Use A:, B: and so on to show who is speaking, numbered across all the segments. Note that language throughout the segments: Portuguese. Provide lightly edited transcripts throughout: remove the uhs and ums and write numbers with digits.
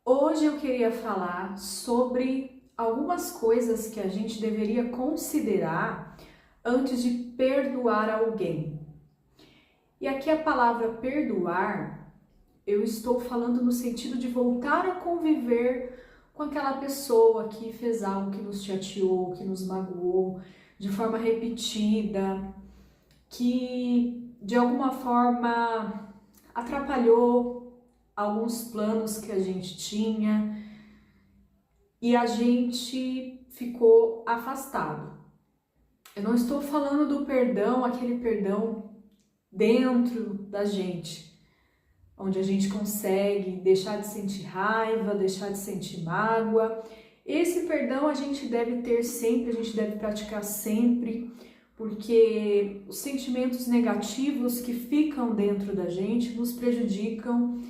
A: Hoje eu queria falar sobre algumas coisas que a gente deveria considerar antes de perdoar alguém. E aqui a palavra perdoar, eu estou falando no sentido de voltar a conviver com aquela pessoa que fez algo que nos chateou, que nos magoou de forma repetida, que de alguma forma atrapalhou alguns planos que a gente tinha e a gente ficou afastado. Eu não estou falando do perdão, aquele perdão dentro da gente, onde a gente consegue deixar de sentir raiva, deixar de sentir mágoa. Esse perdão a gente deve ter sempre, a gente deve praticar sempre, porque os sentimentos negativos que ficam dentro da gente nos prejudicam,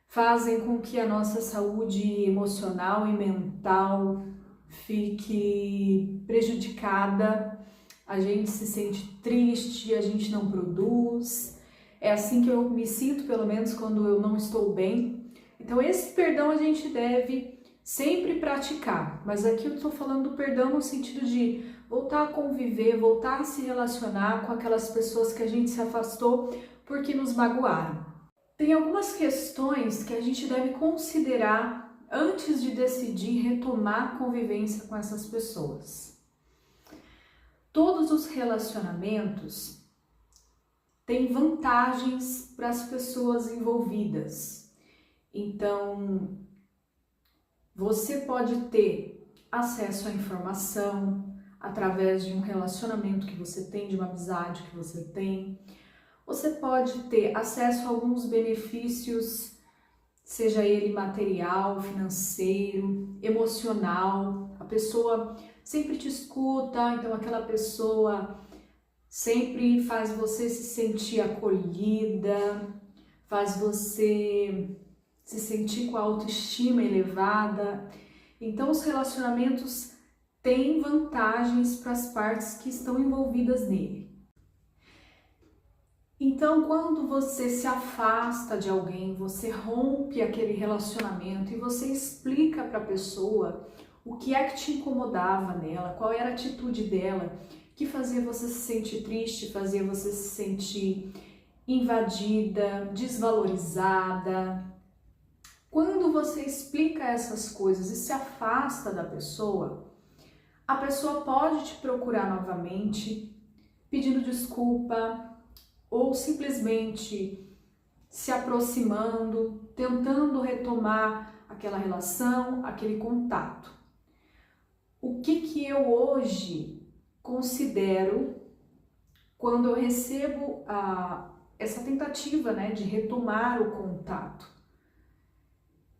A: fazem com que a nossa saúde emocional e mental fique prejudicada, a gente se sente triste, a gente não produz. É assim que eu me sinto, pelo menos quando eu não estou bem. Então esse perdão a gente deve sempre praticar, mas aqui eu estou falando do perdão no sentido de voltar a conviver, voltar a se relacionar com aquelas pessoas que a gente se afastou porque nos magoaram. Tem algumas questões que a gente deve considerar antes de decidir retomar a convivência com essas pessoas. Todos os relacionamentos têm vantagens para as pessoas envolvidas. Então, você pode ter acesso à informação através de um relacionamento que você tem, de uma amizade que você tem. Você pode ter acesso a alguns benefícios, seja ele material, financeiro, emocional. A pessoa sempre te escuta, então aquela pessoa sempre faz você se sentir acolhida, faz você se sentir com a autoestima elevada. Então os relacionamentos têm vantagens para as partes que estão envolvidas nele. Então, quando você se afasta de alguém, você rompe aquele relacionamento e você explica para a pessoa o que é que te incomodava nela, qual era a atitude dela, que fazia você se sentir triste, fazia você se sentir invadida, desvalorizada. Quando você explica essas coisas e se afasta da pessoa, a pessoa pode te procurar novamente, pedindo desculpa, ou simplesmente se aproximando, tentando retomar aquela relação, aquele contato. O que eu hoje considero quando eu recebo essa tentativa, de retomar o contato?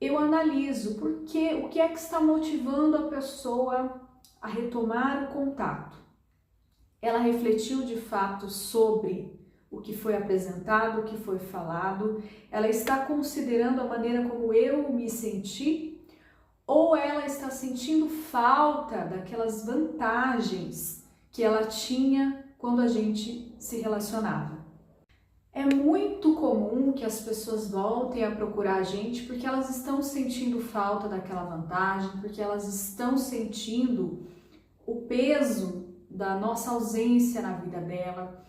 A: Eu analiso o que é que está motivando a pessoa a retomar o contato. Ela refletiu de fato sobre o que foi apresentado, o que foi falado, ela está considerando a maneira como eu me senti, ou ela está sentindo falta daquelas vantagens que ela tinha quando a gente se relacionava. É muito comum que as pessoas voltem a procurar a gente porque elas estão sentindo falta daquela vantagem, porque elas estão sentindo o peso da nossa ausência na vida dela,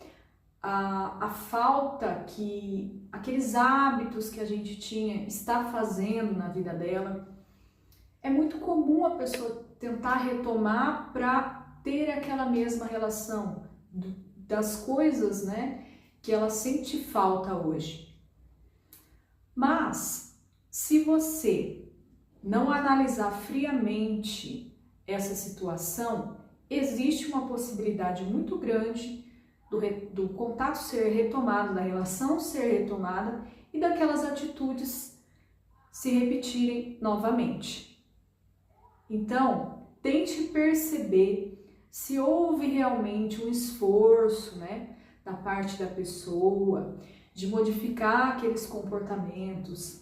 A: a falta que aqueles hábitos que a gente tinha está fazendo na vida dela. É muito comum a pessoa tentar retomar para ter aquela mesma relação das coisas, que ela sente falta hoje. Mas, se você não analisar friamente essa situação, existe uma possibilidade muito grande do contato ser retomado, da relação ser retomada e daquelas atitudes se repetirem novamente. Então, tente perceber se houve realmente um esforço, da parte da pessoa de modificar aqueles comportamentos,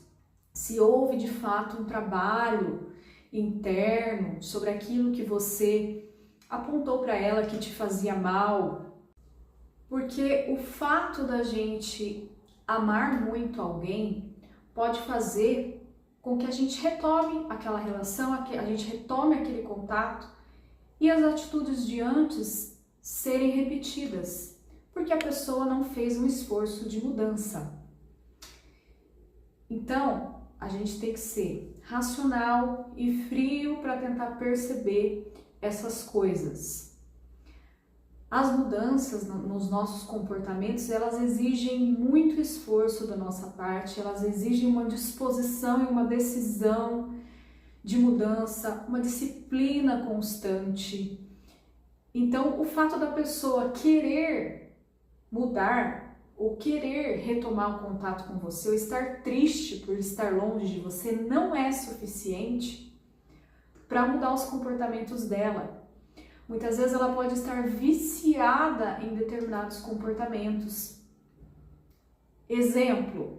A: se houve de fato um trabalho interno sobre aquilo que você apontou para ela que te fazia mal. Porque o fato da gente amar muito alguém pode fazer com que a gente retome aquela relação, a gente retome aquele contato e as atitudes de antes serem repetidas, porque a pessoa não fez um esforço de mudança. Então, a gente tem que ser racional e frio para tentar perceber essas coisas. As mudanças nos nossos comportamentos, elas exigem muito esforço da nossa parte, elas exigem uma disposição e uma decisão de mudança, uma disciplina constante. Então, o fato da pessoa querer mudar ou querer retomar o contato com você, ou estar triste por estar longe de você, não é suficiente para mudar os comportamentos dela. Muitas vezes ela pode estar viciada em determinados comportamentos. Exemplo,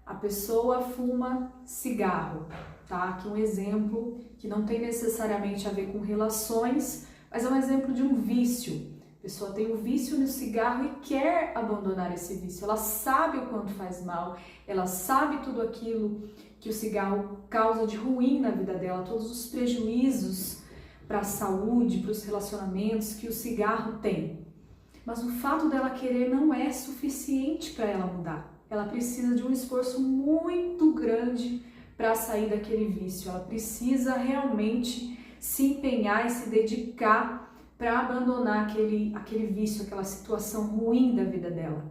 A: a pessoa fuma cigarro, tá? Aqui um exemplo que não tem necessariamente a ver com relações, mas é um exemplo de um vício. A pessoa tem o vício no cigarro e quer abandonar esse vício. Ela sabe o quanto faz mal, ela sabe tudo aquilo que o cigarro causa de ruim na vida dela, todos os prejuízos para a saúde, para os relacionamentos que o cigarro tem. Mas o fato dela querer não é suficiente para ela mudar. Ela precisa de um esforço muito grande para sair daquele vício. Ela precisa realmente se empenhar e se dedicar para abandonar aquele vício, aquela situação ruim da vida dela.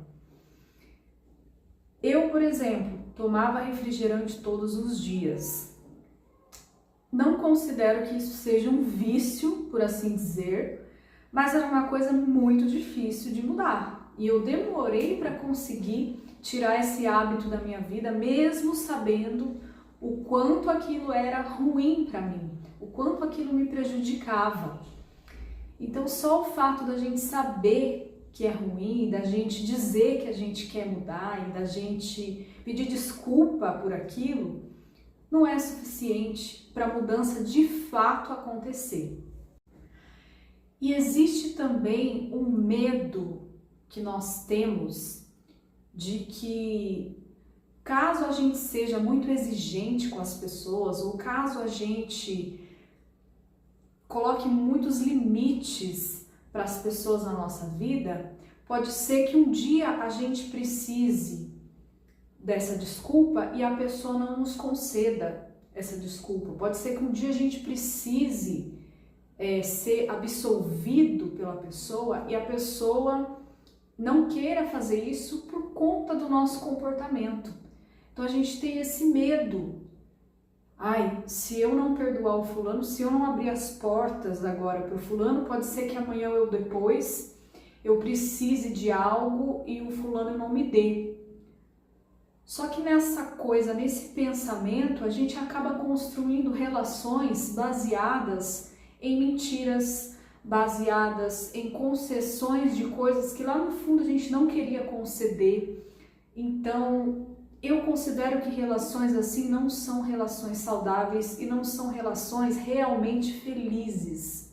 A: Eu, por exemplo, tomava refrigerante todos os dias. Não considero que isso seja um vício, por assim dizer, mas era uma coisa muito difícil de mudar. E eu demorei para conseguir tirar esse hábito da minha vida, mesmo sabendo o quanto aquilo era ruim para mim, o quanto aquilo me prejudicava. Então, só o fato da gente saber que é ruim, da gente dizer que a gente quer mudar e da gente pedir desculpa por aquilo, não é suficiente para a mudança de fato acontecer. E existe também um medo que nós temos de que, caso a gente seja muito exigente com as pessoas, ou caso a gente coloque muitos limites para as pessoas na nossa vida, pode ser que um dia a gente precise dessa desculpa e a pessoa não nos conceda essa desculpa. Pode ser que um dia a gente precise ser absolvido pela pessoa e a pessoa não queira fazer isso por conta do nosso comportamento. Então a gente tem esse medo. Ai, se eu não perdoar o fulano, se eu não abrir as portas agora para o fulano, pode ser que amanhã ou depois eu precise de algo e o fulano não me dê. Só que nesse pensamento, a gente acaba construindo relações baseadas em mentiras, baseadas em concessões de coisas que lá no fundo a gente não queria conceder. Então, eu considero que relações assim não são relações saudáveis e não são relações realmente felizes.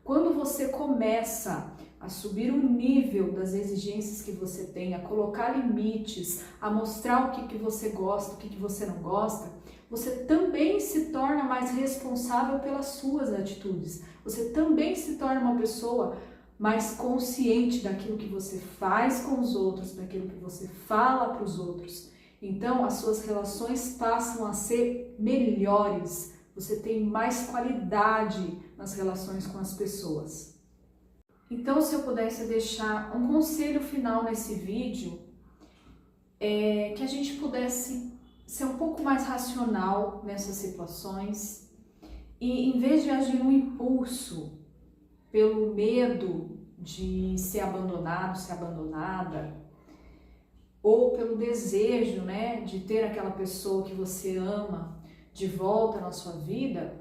A: Quando você começa a subir o nível das exigências que você tem, a colocar limites, a mostrar o que você gosta, o que você não gosta, você também se torna mais responsável pelas suas atitudes. Você também se torna uma pessoa mais consciente daquilo que você faz com os outros, daquilo que você fala para os outros. Então, as suas relações passam a ser melhores. Você tem mais qualidade nas relações com as pessoas. Então, se eu pudesse deixar um conselho final nesse vídeo, é que a gente pudesse ser um pouco mais racional nessas situações e, em vez de agir no impulso, pelo medo de ser abandonado, ser abandonada, ou pelo desejo, de ter aquela pessoa que você ama de volta na sua vida,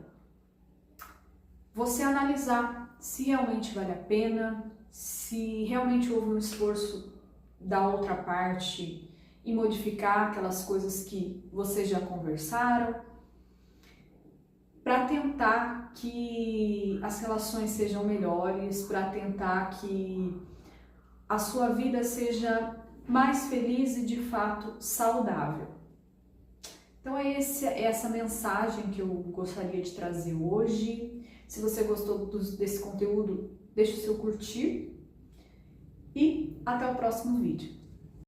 A: você analisar se realmente vale a pena, se realmente houve um esforço da outra parte em modificar aquelas coisas que vocês já conversaram, para tentar que as relações sejam melhores, para tentar que a sua vida seja mais feliz e de fato saudável. Então é essa mensagem que eu gostaria de trazer hoje. Se você gostou desse conteúdo, deixe o seu curtir e até o próximo vídeo.